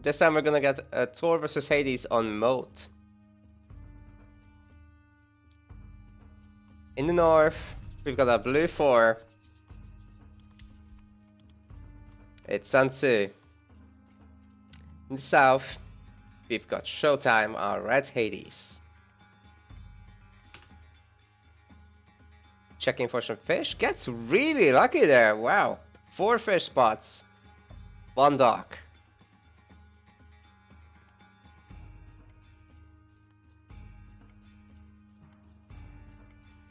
This time we're gonna get Thor versus Hades on Moat. In the north, we've got a blue 4. It's Sun Tzu. In the south, we've got Showtime, our red Hades. Checking for some fish. Gets really lucky there. Wow. 4 fish spots. 1 dock.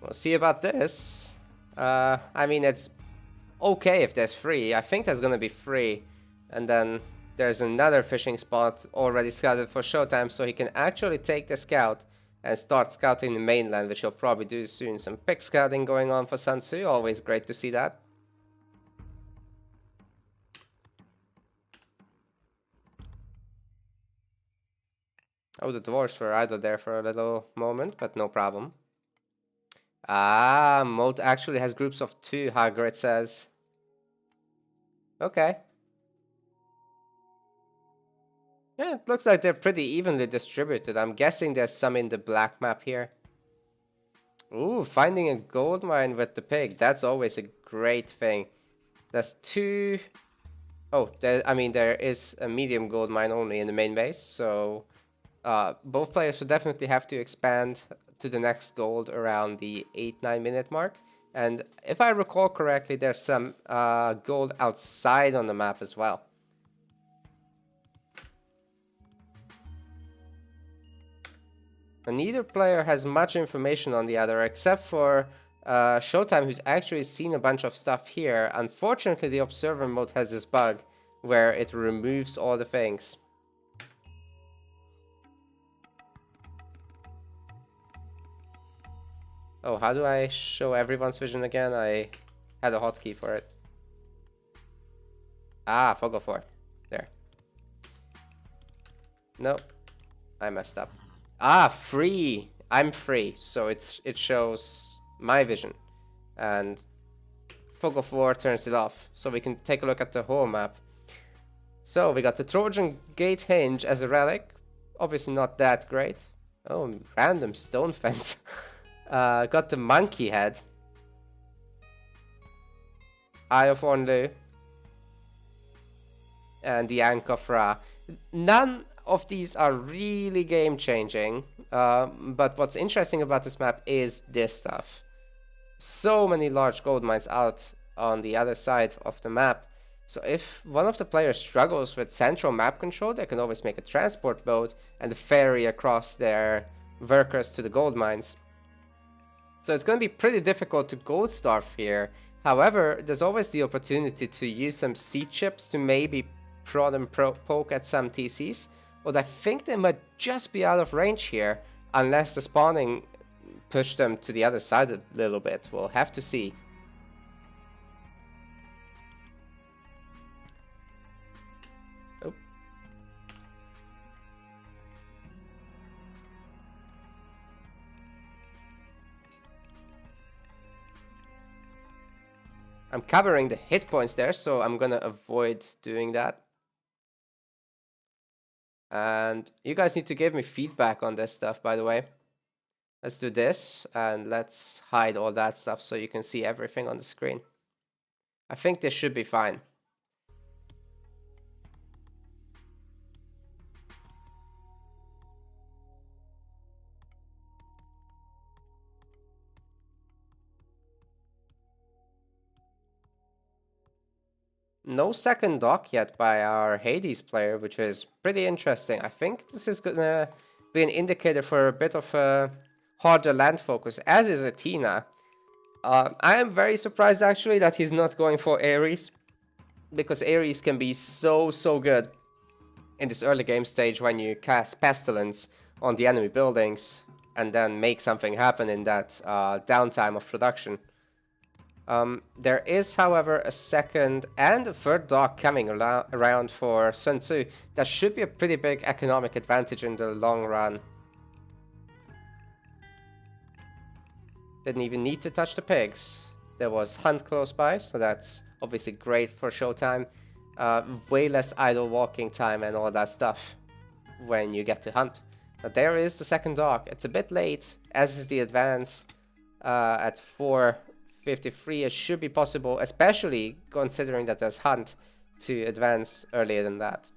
We'll see about this. I mean, it's okay if there's free. I think there's gonna be free. And then there's another fishing spot already scouted for Showtime, so he can actually take the scout and start scouting the mainland, which he'll probably do soon. Some pick scouting going on for Sun Tzu. Always great to see that. Oh, the dwarves were idle there for a little moment, but no problem. Ah, Moat actually has groups of 2, Hagrid says. Okay. Yeah, it looks like they're pretty evenly distributed. I'm guessing there's some in the black map here. Ooh, finding a gold mine with the pig. That's always a great thing. That's 2... Oh, there is a medium gold mine only in the main base, so... both players will definitely have to expand to the next gold around the 8-9 minute mark. And if I recall correctly, there's some gold outside on the map as well. And neither player has much information on the other, except for Showtime, who's actually seen a bunch of stuff here. Unfortunately, the observer mode has this bug where it removes all the things. Oh, how do I show everyone's vision again? I had a hotkey for it. Ah, Fogo 4. There. Nope. I messed up. Ah, free! I'm free, so it shows my vision. And Fogo 4 turns it off, so we can take a look at the whole map. So, we got the Trojan Gate Hinge as a relic. Obviously not that great. Oh, random stone fence. Got the monkey head. Eye of Onlu. And the Ankh of Ra. None of these are really game-changing. But what's interesting about this map is this stuff. So many large gold mines out on the other side of the map. So if one of the players struggles with central map control, they can always make a transport boat and ferry across their workers to the gold mines. So it's going to be pretty difficult to gold starve here. However, there's always the opportunity to use some seed chips to maybe prod and poke at some TCs. But I think they might just be out of range here, unless the spawning pushed them to the other side a little bit. We'll have to see. Oh. I'm covering the hit points there, so I'm gonna avoid doing that. And you guys need to give me feedback on this stuff, by the way. Let's do this, and let's hide all that stuff so you can see everything on the screen. I think this should be fine. No second dock yet by our Hades player, which is pretty interesting. I think this is gonna be an indicator for a bit of a harder land focus, as is Athena. I am very surprised actually that he's not going for Ares, because Ares can be so good in this early game stage when you cast Pestilence on the enemy buildings and then make something happen in that downtime of production. There is, however, a second and a third dock coming around for Sun Tzu. That should be a pretty big economic advantage in the long run. Didn't even need to touch the pigs. There was Hunt close by, so that's obviously great for Showtime. way less idle walking time and all that stuff when you get to hunt. Now there is the second dock. It's a bit late, as is the advance at 4:53. It should be possible, especially considering that there's hunt, to advance earlier than that.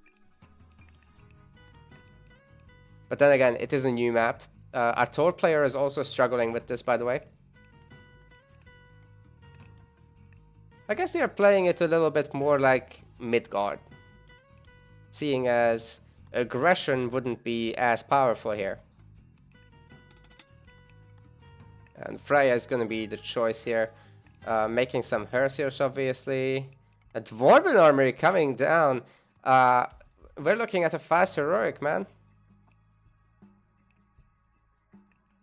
But then again, it is a new map. Our Tor player is also struggling with this, by the way. I guess they are playing it a little bit more like Midgard, seeing as aggression wouldn't be as powerful here. And Freya is going to be the choice here, making some Hersiers, obviously. A Dwarven Armory coming down. We're looking at a fast heroic, man.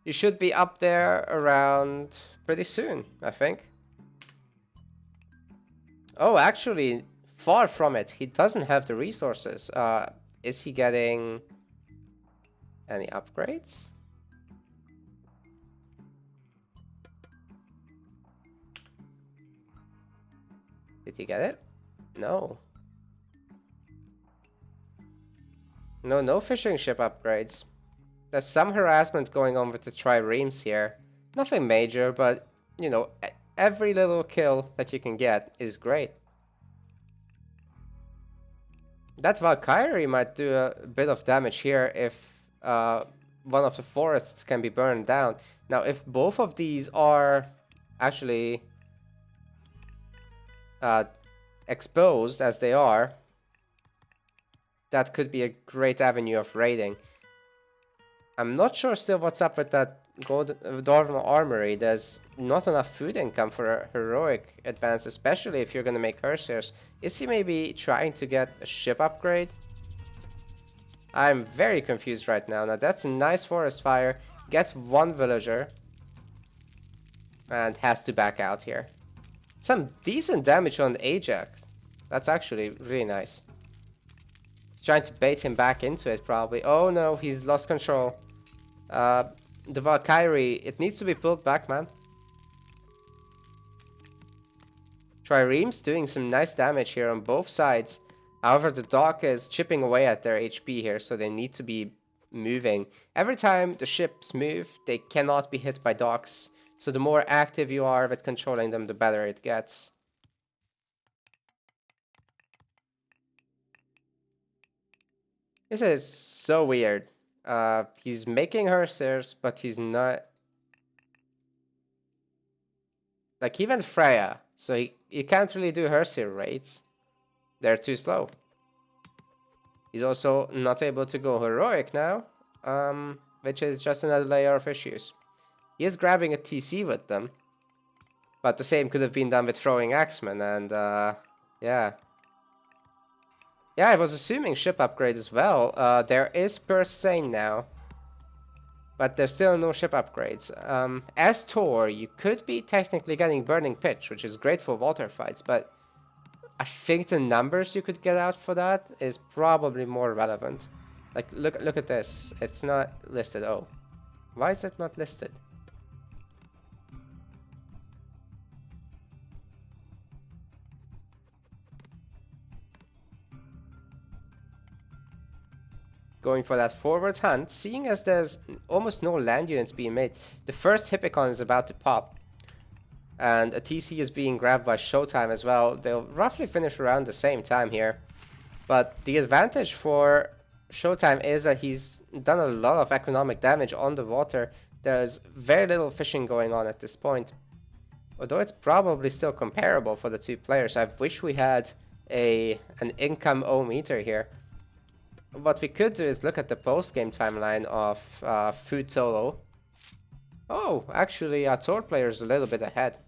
You should be up there around pretty soon, I think. Oh, actually, far from it. He doesn't have the resources. Is he getting any upgrades? Did he get it? No. No fishing ship upgrades. There's some harassment going on with the triremes here. Nothing major, but, you know, every little kill that you can get is great. That Valkyrie might do a bit of damage here if one of the forests can be burned down. Now, if both of these are actually exposed as they are, that could be a great avenue of raiding. I'm not sure still what's up with that Dwarven Armory. There's not enough food income for a heroic advance, especially if you're going to make Hersiers. Is he maybe trying to get a ship upgrade? I'm very confused right now. Now that's a nice forest fire. Gets one villager. And has to back out here. Some decent damage on Ajax. That's actually really nice. He's trying to bait him back into it probably. Oh no, he's lost control. The Valkyrie, it needs to be pulled back, man. Triremes doing some nice damage here on both sides. However, the dock is chipping away at their HP here, so they need to be moving. Every time the ships move, they cannot be hit by docks. So the more active you are with controlling them, the better it gets. This is so weird. He's making Hersiers, but he's not... Like, even Freya. So you can't really do Hersier raids. They're too slow. He's also not able to go heroic now. Which is just another layer of issues. He is grabbing a TC with them. But the same could have been done with throwing Axemen, and yeah. Yeah, I was assuming ship upgrade as well. There is Persane now. But there's still no ship upgrades. As Tor, you could be technically getting Burning Pitch, which is great for water fights, but I think the numbers you could get out for that is probably more relevant. Like, look at this. It's not listed. Oh. Why is it not listed? Going for that forward hunt, seeing as there's almost no land units being made. The first Hippicon is about to pop, and a TC is being grabbed by Showtime as well. They'll roughly finish around the same time here, but the advantage for Showtime is that he's done a lot of economic damage on the water. There's very little fishing going on at this point, although it's probably still comparable for the two players. I wish we had an income O-meter here. What we could do is look at the post-game timeline of Food Solo. Oh, actually, our Tor player is a little bit ahead.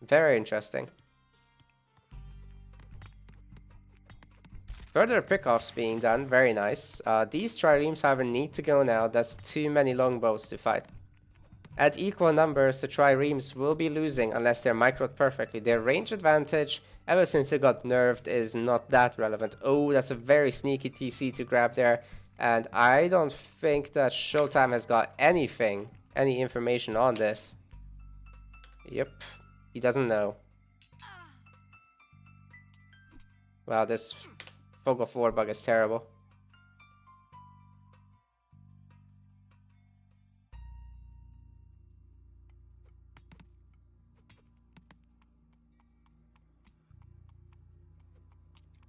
Very interesting. Further pickoffs being done, very nice. These triremes, however, need to go now. That's too many longbows to fight. At equal numbers, the triremes will be losing unless they're microed perfectly. Their range advantage, ever since it got nerfed, is not that relevant. Oh, that's a very sneaky TC to grab there. And I don't think that Showtime has got any information on this. Yep, he doesn't know. Wow, this Fog of War bug is terrible.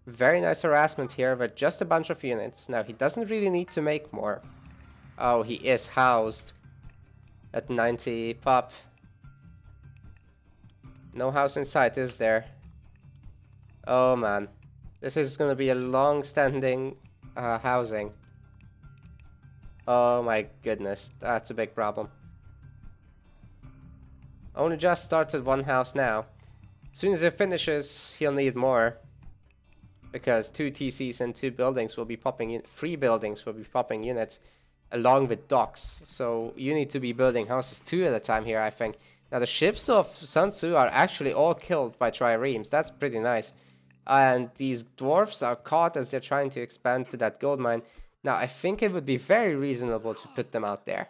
Very nice harassment here with just a bunch of units. Now, he doesn't really need to make more. Oh, he is housed at 90 pop. No house in sight, is there? Oh man. This is gonna be a long-standing housing. Oh my goodness, that's a big problem. Only just started one house now. As soon as it finishes, he'll need more. Because 2 TCs and 2 buildings will be popping in, 3 buildings will be popping units along with docks. So you need to be building houses 2 at a time here, I think. Now the ships of Sun Tzu are actually all killed by triremes. That's pretty nice. And these dwarfs are caught as they're trying to expand to that gold mine. Now I think it would be very reasonable to put them out there.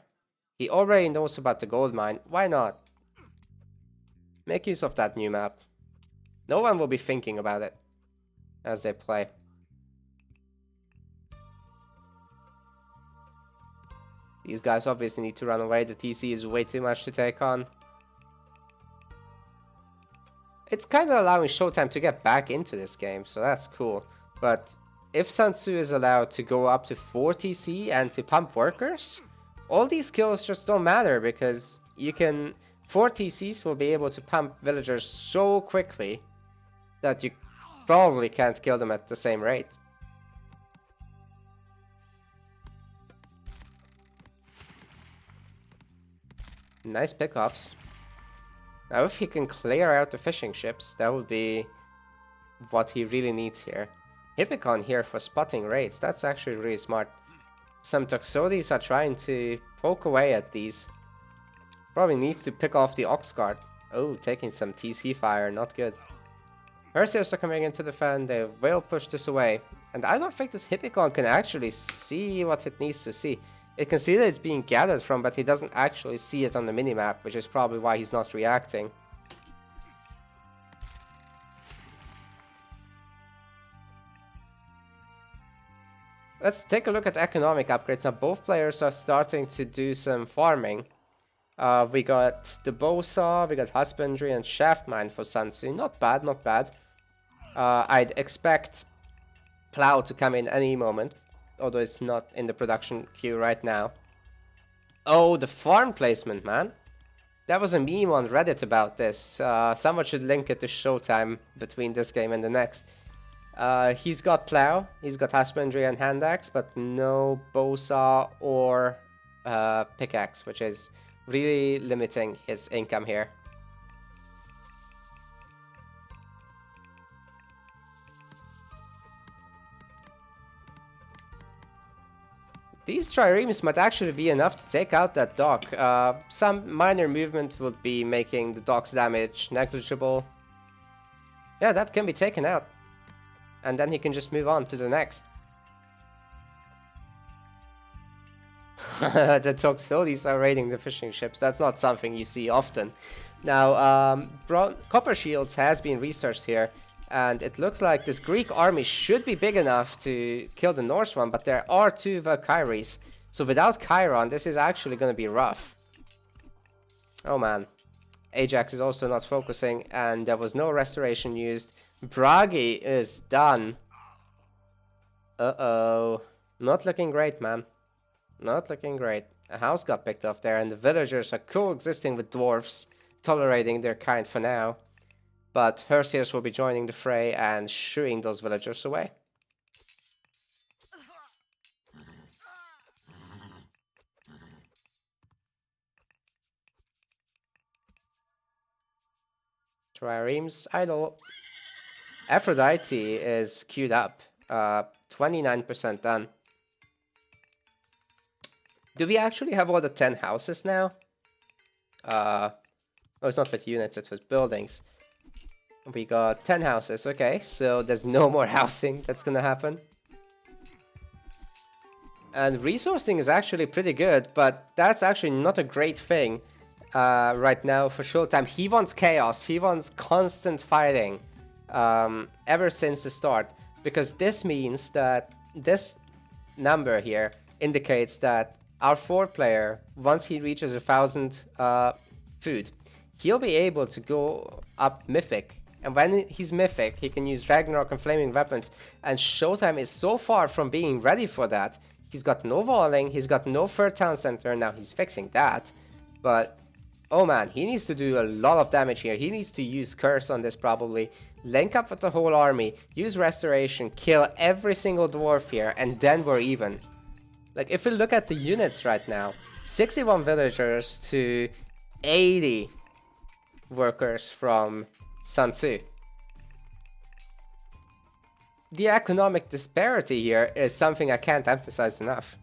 He already knows about the gold mine. Why not? Make use of that new map. No one will be thinking about it as they play. These guys obviously need to run away. The TC is way too much to take on. It's kind of allowing Showtime to get back into this game, so that's cool. But if Sun Tzu is allowed to go up to 4 TC and to pump workers, all these kills just don't matter because you can... 4 TCs will be able to pump villagers so quickly that you probably can't kill them at the same rate. Nice pickups. Now if he can clear out the fishing ships, that would be what he really needs here. Hippicon here for spotting raids, that's actually really smart. Some Toxotes are trying to poke away at these. Probably needs to pick off the Ox Guard. Oh, taking some TC fire, not good. Hersiers are coming into the fan, they will push this away. And I don't think this Hippicon can actually see what it needs to see. It can see that it's being gathered from, but he doesn't actually see it on the minimap, which is probably why he's not reacting. Let's take a look at economic upgrades. Now both players are starting to do some farming. We got the bow saw, we got husbandry and shaft mine for Sun Tzu. Not bad, not bad. I'd expect plow to come in any moment, although it's not in the production queue right now. Oh, the farm placement, man. That was a meme on Reddit about this. Someone should link it to Showtime between this game and the next. He's got plow, he's got husbandry and hand axe, but no bow saw or pickaxe, which is really limiting his income here. These triremes might actually be enough to take out that dock. Some minor movement would be making the dock's damage negligible. Yeah, that can be taken out. And then he can just move on to the next. The Toxotes are raiding the fishing ships. That's not something you see often. Now, Copper Shields has been researched here. And it looks like this Greek army should be big enough to kill the Norse one, but there are 2 Valkyries. So without Chiron, this is actually going to be rough. Oh man. Ajax is also not focusing, and there was no restoration used. Bragi is done. Uh-oh. Not looking great, man. Not looking great. A house got picked off there, and the villagers are coexisting with dwarfs, tolerating their kind for now. But Hersiers will be joining the fray and shooing those villagers away. Triremes idle. Aphrodite is queued up. 29% done. Do we actually have all the 10 houses now? Oh, it's not with units, it's with buildings. We got 10 houses, okay, so there's no more housing that's gonna happen. And resourcing is actually pretty good, but that's actually not a great thing right now for Showtime. He wants chaos, he wants constant fighting. ever since the start, because this means that this number here indicates that our 4 player, once he reaches 1,000 food, he'll be able to go up Mythic. And when he's Mythic, he can use Ragnarok and Flaming Weapons. And Showtime is so far from being ready for that. He's got no walling, he's got no third town center, now he's fixing that. But, oh man, he needs to do a lot of damage here. He needs to use Curse on this probably. Link up with the whole army, use Restoration, kill every single dwarf here, and then we're even. Like, if we look at the units right now, 61 villagers to 80 workers from Sun Tzu. The economic disparity here is something I can't emphasize enough.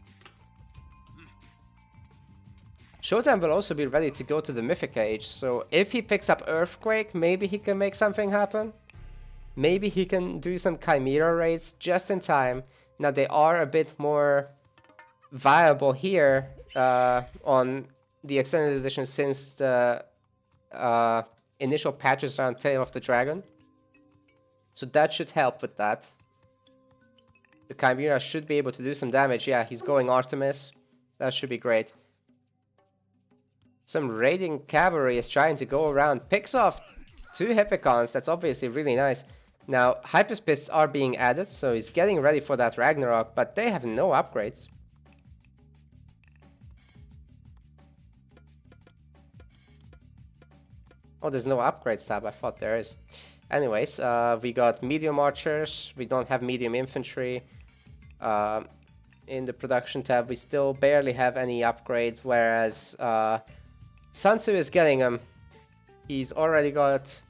Showtime will also be ready to go to the Mythic Age, so if he picks up Earthquake, maybe he can make something happen. Maybe he can do some Chimera raids just in time. Now they are a bit more viable here on the Extended Edition since the initial patches around Tail of the Dragon. So that should help with that. The Chimera should be able to do some damage. Yeah, he's going Artemis. That should be great. Some raiding cavalry is trying to go around. Picks off 2 Hippicons. That's obviously really nice. Now, Hyperspits are being added, so he's getting ready for that Ragnarok, but they have no upgrades. Oh, there's no upgrades tab. I thought there is. Anyways, we got medium archers. We don't have medium infantry. In the production tab, we still barely have any upgrades, whereas Sun Tzu is getting them. He's already got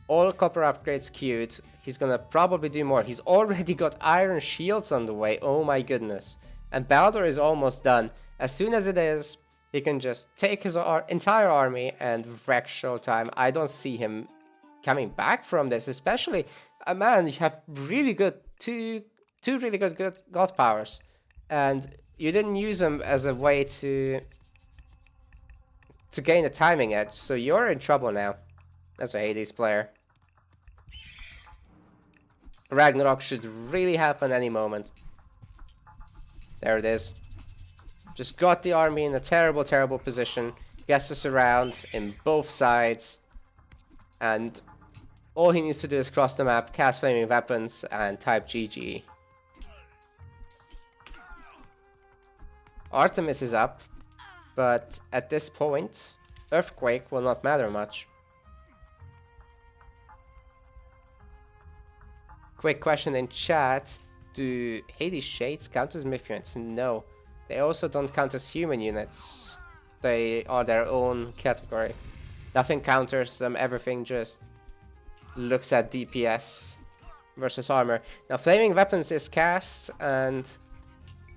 all copper upgrades queued. He's gonna probably do more. He's already got iron shields on the way. Oh my goodness. And Baldur is almost done. As soon as it is, he can just take his entire army and wreck Showtime. I don't see him coming back from this, especially, man, you have really good, two really good god powers. And you didn't use them as a way to gain a timing edge, so you're in trouble now as a Hades player. Ragnarok should really happen any moment. There it is. Just got the army in a terrible, terrible position. Gets us around in both sides. And all he needs to do is cross the map, cast Flaming Weapons, and type GG. Artemis is up, but at this point, Earthquake will not matter much. Quick question in chat, do Hades Shades count as myth units? No. They also don't count as human units. They are their own category. Nothing counters them, everything just looks at DPS versus armor. Now Flaming Weapons is cast, and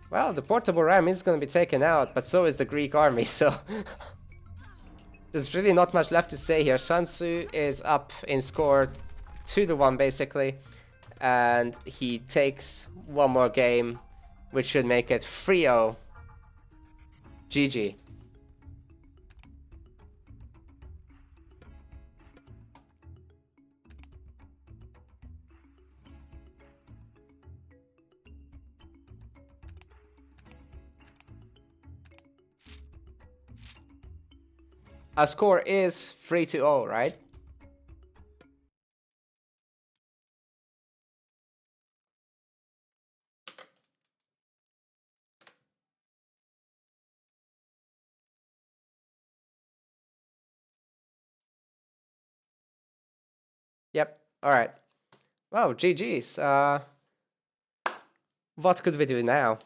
well, the portable ram is going to be taken out, but so is the Greek army, so there's really not much left to say here. Sun Tzu is up in score 2-1 basically, and he takes one more game, which should make it 3-0. GG. Our score is 3-0, right? Yep, alright. Wow, GG's. What could we do now?